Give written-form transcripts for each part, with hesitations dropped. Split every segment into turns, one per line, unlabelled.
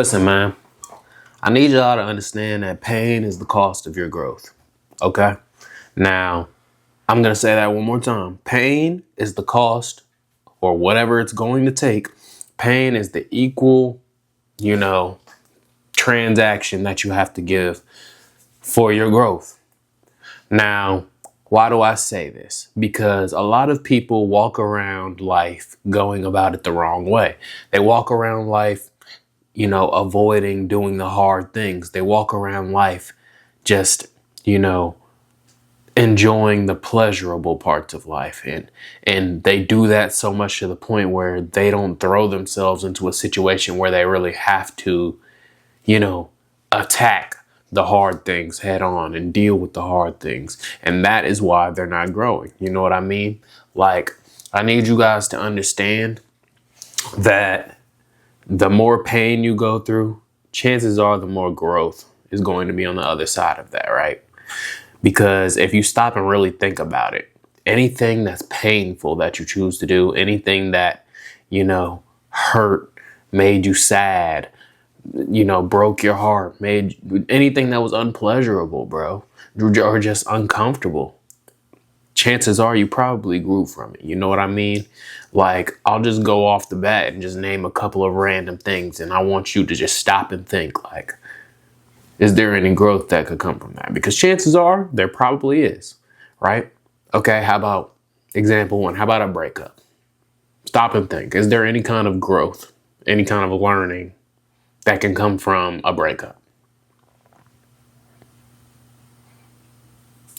Listen, man, I need y'all to understand that pain is the cost of your growth. Okay? Now, I'm going to say that one more time. Pain is the cost, or whatever it's going to take. Pain is the equal, you know, transaction that you have to give for your growth. Now, why do I say this? Because a lot of people walk around life going about it the wrong way. They walk around life avoiding doing the hard things. They walk around life just, enjoying the pleasurable parts of life. And they do that so much to the point where they don't throw themselves into a situation where they really have to, attack the hard things head on and deal with the hard things. And that is why they're not growing. You know what I mean? Like, I need you guys to understand that the more pain you go through, chances are the more growth is going to be on the other side of that, right? Because if you stop and really think about it, anything that's painful that you choose to do, anything that, hurt, made you sad, broke your heart, made anything that was unpleasurable, bro, or just uncomfortable, chances are you probably grew from it. You know what I mean? Like, I'll just go off the bat and just name a couple of random things. And I want you to just stop and think, like, is there any growth that could come from that? Because chances are there probably is, right? Okay, how about example one? How about a breakup? Stop and think. Is there any kind of growth, any kind of learning that can come from a breakup?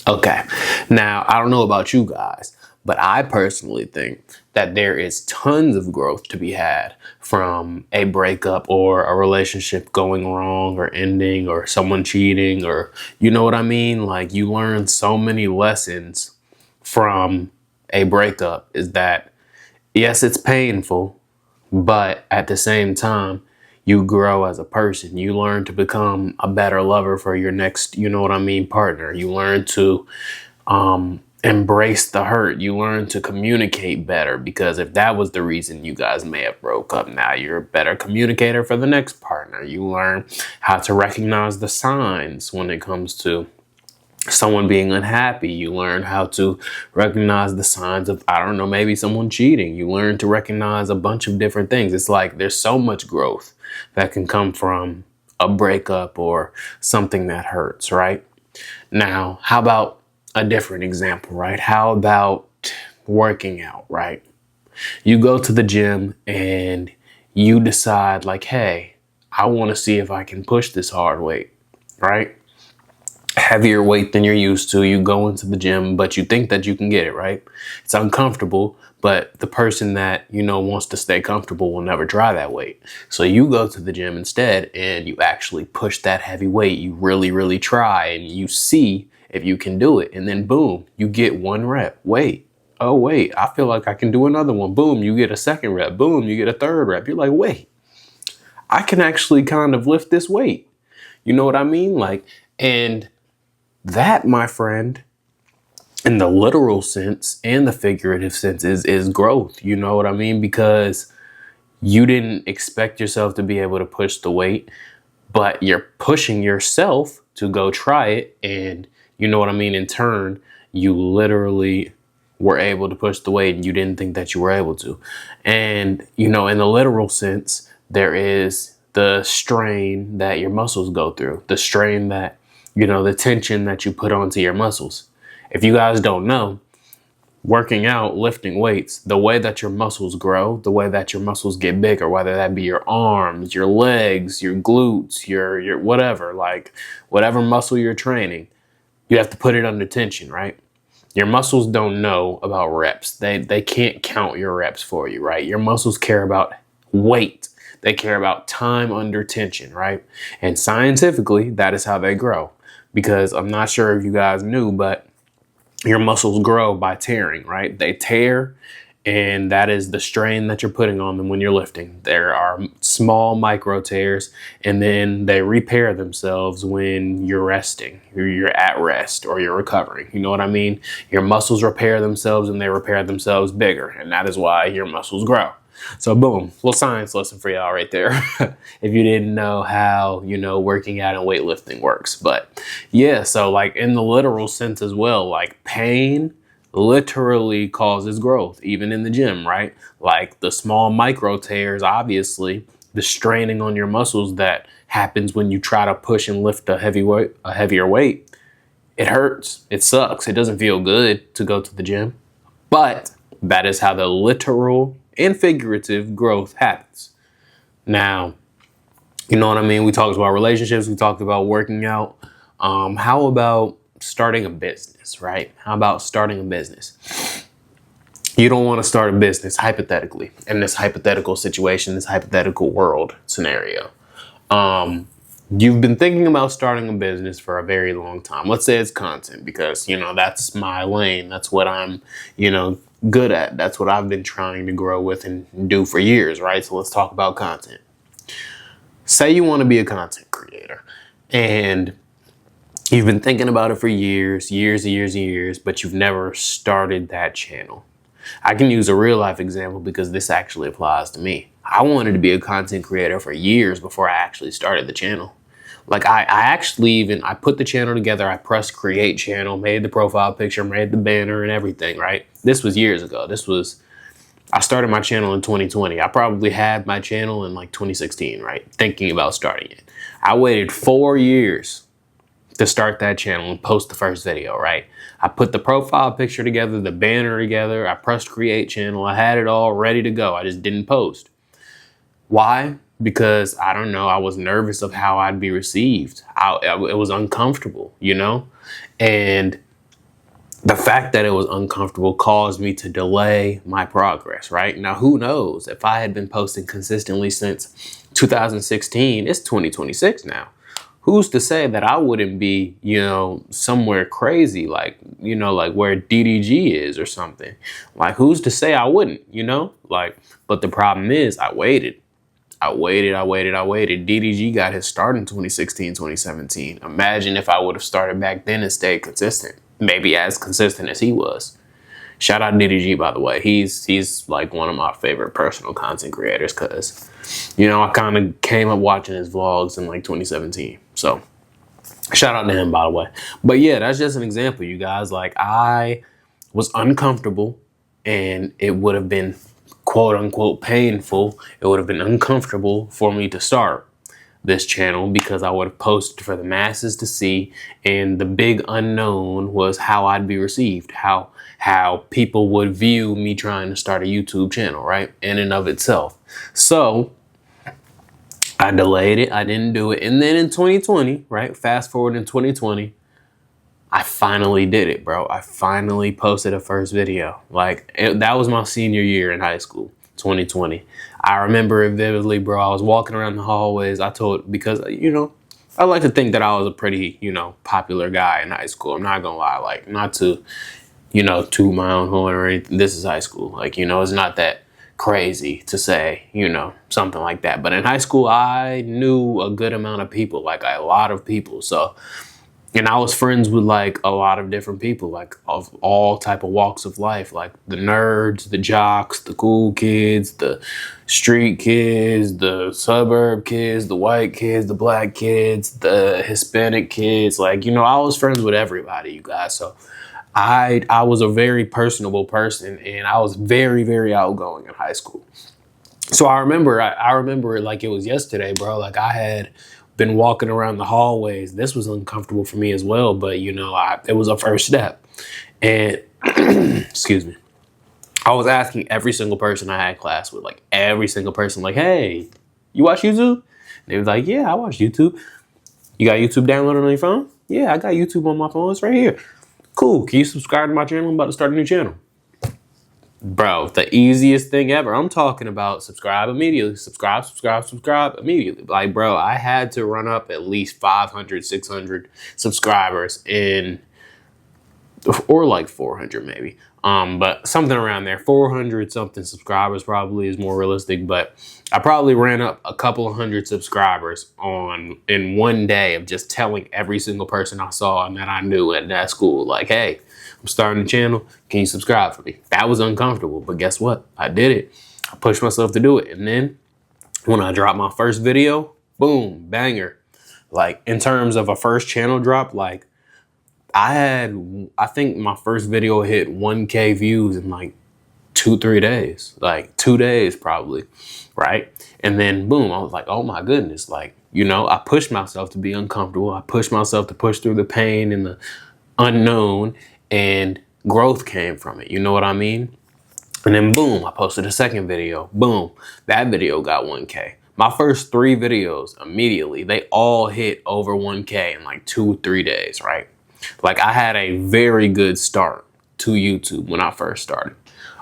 Okay, now I don't know about you guys, but I personally think that there is tons of growth to be had from a breakup or a relationship going wrong or ending or someone cheating, or you know what I mean? Like, you learn so many lessons from a breakup. Is that, yes, it's painful, but at the same time, you grow as a person. You learn to become a better lover for your next, partner. You learn to embrace the hurt. You learn to communicate better, because if that was the reason you guys may have broke up, now you're a better communicator for the next partner. You learn how to recognize the signs when it comes to someone being unhappy. You learn how to recognize the signs of, I don't know, maybe someone cheating. You learn to recognize a bunch of different things. It's like there's so much growth that can come from a breakup or something that hurts, right? Now, how about a different example, right? How about working out, right? You go to the gym and you decide, like, hey, I want to see if I can push this hard weight, right? Heavier weight than you're used to. You go into the gym, but you think that you can get it, right? It's uncomfortable, but the person that, wants to stay comfortable will never try that weight. So you go to the gym instead and you actually push that heavy weight. You really, really try, and you see if you can do it. And then boom, you get one rep. Wait, I feel like I can do another one. Boom, you get a second rep. Boom, you get a third rep. You're like, wait, I can actually kind of lift this weight. You know what I mean? Like, and that, my friend, in the literal sense and the figurative sense, is growth. You know what I mean? Because you didn't expect yourself to be able to push the weight, but you're pushing yourself to go try it. And you know what I mean? In turn, you literally were able to push the weight and you didn't think that you were able to. And, in the literal sense, there is the strain that your muscles go through, the strain that, the tension that you put onto your muscles. If you guys don't know, working out, lifting weights, the way that your muscles grow, the way that your muscles get bigger, whether that be your arms, your legs, your glutes, your whatever, like whatever muscle you're training, you have to put it under tension, right? Your muscles don't know about reps. They can't count your reps for you, right? Your muscles care about weight. They care about time under tension, right? And scientifically, that is how they grow. Because I'm not sure if you guys knew, but your muscles grow by tearing, right? They tear, and that is the strain that you're putting on them when you're lifting. There are small micro tears, and then they repair themselves when you're resting, or you're at rest, or you're recovering. You know what I mean? Your muscles repair themselves, and they repair themselves bigger, and that is why your muscles grow. So boom, little science lesson for y'all right there. If you didn't know how, working out and weightlifting works. But yeah, so like in the literal sense as well, like pain literally causes growth, even in the gym, right? Like the small micro tears, obviously, the straining on your muscles that happens when you try to push and lift a heavier weight. It hurts. It sucks. It doesn't feel good to go to the gym. But that is how the literal and figurative growth happens. Now, you know what I mean? We talked about relationships. We talked about working out. How about starting a business, right? How about starting a business? You don't want to start a business, hypothetically, in this hypothetical situation, this hypothetical world scenario. You've been thinking about starting a business for a very long time. Let's say it's content because, that's my lane. That's what I'm, good at. That's what I've been trying to grow with and do for years, right? So let's talk about content. Say you want to be a content creator and you've been thinking about it for years, but you've never started that channel. I can use a real life example because this actually applies to me. I wanted to be a content creator for years before I actually started the channel. Like I put the channel together. I pressed create channel, made the profile picture, made the banner and everything, right? This was years ago. I started my channel in 2020. I probably had my channel in like 2016, right? Thinking about starting it. I waited 4 years to start that channel and post the first video, right? I put the profile picture together, the banner together. I pressed create channel. I had it all ready to go. I just didn't post. Why? Because I don't know. I was nervous of how I'd be received. It was uncomfortable, and the fact that it was uncomfortable caused me to delay my progress, right? Now, who knows? If I had been posting consistently since 2016, it's 2026 now. Who's to say that I wouldn't be, somewhere crazy, like where DDG is or something? Like, who's to say I wouldn't, but the problem is I waited. DDG got his start in 2016, 2017. Imagine if I would have started back then and stayed consistent. Maybe as consistent as he was. Shout out DDG, by the way. He's like one of my favorite personal content creators because, I kind of came up watching his vlogs in like 2017. So shout out to him, by the way. But yeah, that's just an example, you guys. Like I was uncomfortable and it would have been quote unquote painful. It would have been uncomfortable for me to start this channel because I would have posted for the masses to see, and the big unknown was how I'd be received, how people would view me trying to start a YouTube channel, right? In and of itself. So I delayed it. I didn't do it. And then in 2020, right? Fast forward in 2020, I finally did it, bro. I finally posted a first video. That was my senior year in high school, 2020. I remember it vividly, bro. I was walking around the hallways. Because, I like to think that I was a pretty, popular guy in high school. I'm not gonna lie. Like, not to, toot my own horn or anything. This is high school. It's not that crazy to say, something like that. But in high school, I knew a good amount of people, like a lot of people. So, and I was friends with like a lot of different people, like of all type of walks of life, like the nerds, the jocks, the cool kids, the street kids, the suburb kids, the white kids, the black kids, the Hispanic kids. I was friends with everybody, you guys. So I was a very personable person and I was very, very outgoing in high school. So I remember it like it was yesterday, bro. Like I had been walking around the hallways. This was uncomfortable for me as well, but it was a first step. And excuse me, I was asking every single person I had class with, like every single person, like, hey, you watch YouTube? And they was like, yeah, I watch YouTube. You got YouTube downloaded on your phone? Yeah, I got YouTube on my phone. It's right here. Cool. Can you subscribe to my channel? I'm about to start a new channel. Bro, the easiest thing ever. I'm talking about subscribe immediately. Subscribe immediately. Like, bro, I had to run up at least 500, 600 subscribers or like 400 maybe. But something around there. 400 something subscribers probably is more realistic. But I probably ran up a couple of hundred subscribers in one day of just telling every single person I saw and that I knew at that school, like, hey, I'm starting a channel. Can you subscribe for me? That was uncomfortable, but guess what? I did it. I pushed myself to do it. And then when I dropped my first video, boom, banger. Like in terms of a first channel drop, like I think my first video hit 1K views in like 2-3 days, like 2 days probably, right? And then boom, I was like, oh my goodness, like, you know, I pushed myself to be uncomfortable. I pushed myself to push through the pain and the unknown, and growth came from it. You know what I mean? And then boom, I posted a second video. Boom, that video got 1K. My first 3 videos immediately, they all hit over 1K in like 2-3 days, right? Like I had a very good start to YouTube when I first started.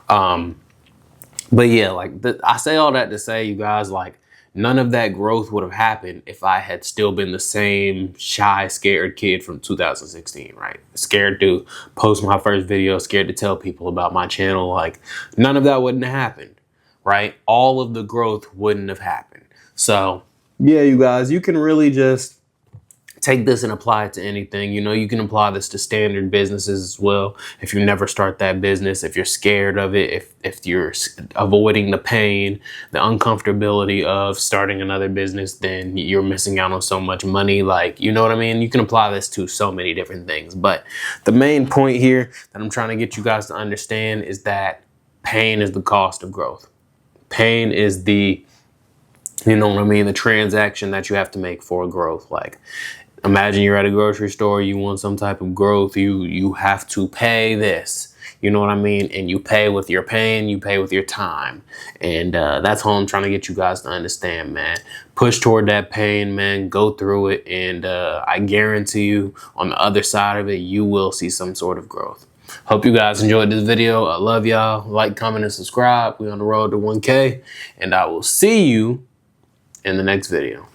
But yeah, like I say all that to say, you guys, like none of that growth would have happened if I had still been the same shy, scared kid from 2016, right? Scared to post my first video, scared to tell people about my channel. Like none of that wouldn't have happened, right? All of the growth wouldn't have happened. So yeah, you guys, you can really just take this and apply it to anything. You know, you can apply this to standard businesses as well. If you never start that business, if you're scared of it, if you're avoiding the pain, the uncomfortability of starting another business, then you're missing out on so much money. Like, you know what I mean? You can apply this to so many different things. But the main point here that I'm trying to get you guys to understand is that pain is the cost of growth. Pain is the, you know what I mean, the transaction that you have to make for growth. Like, imagine you're at a grocery store, you want some type of growth, you have to pay this, you know what I mean? And you pay with your pain, you pay with your time. And that's all I'm trying to get you guys to understand, man. Push toward that pain, man, go through it. And I guarantee you on the other side of it, you will see some sort of growth. Hope you guys enjoyed this video. I love y'all. Like, comment, and subscribe. We're on the road to 1K. And I will see you in the next video.